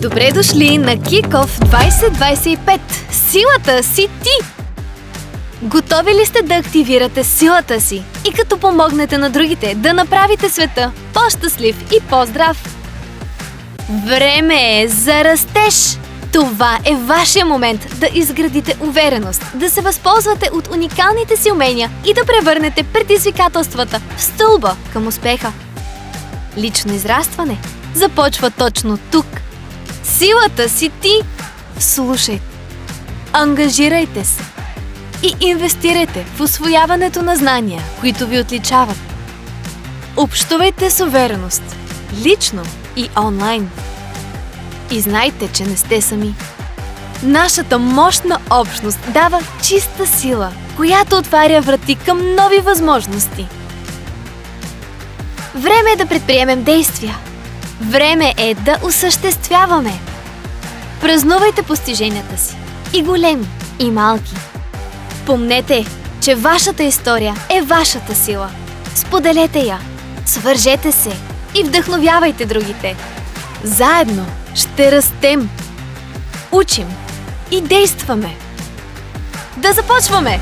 Добре дошли на Kick-Off 2025! Силата си ти! Готови ли сте да активирате силата си и като помогнете на другите да направите света по-щастлив и по-здрав? Време е за растеж! Това е вашия момент да изградите увереност, да се възползвате от уникалните си умения и да превърнете предизвикателствата в стълба към успеха. Лично израстване започва точно тук. Силата си ти! Слушайте, ангажирайте се и инвестирайте в усвояването на знания, които ви отличават. Общувайте с увереност, лично и онлайн. И знайте, че не сте сами. Нашата мощна общност дава чиста сила, която отваря врати към нови възможности. Време е да предприемем действия. Време е да осъществяваме. Празнувайте постиженията си. И големи, и малки. Помнете, че вашата история е вашата сила. Споделете я, свържете се и вдъхновявайте другите. Заедно ще растем, учим и действаме. Да започваме!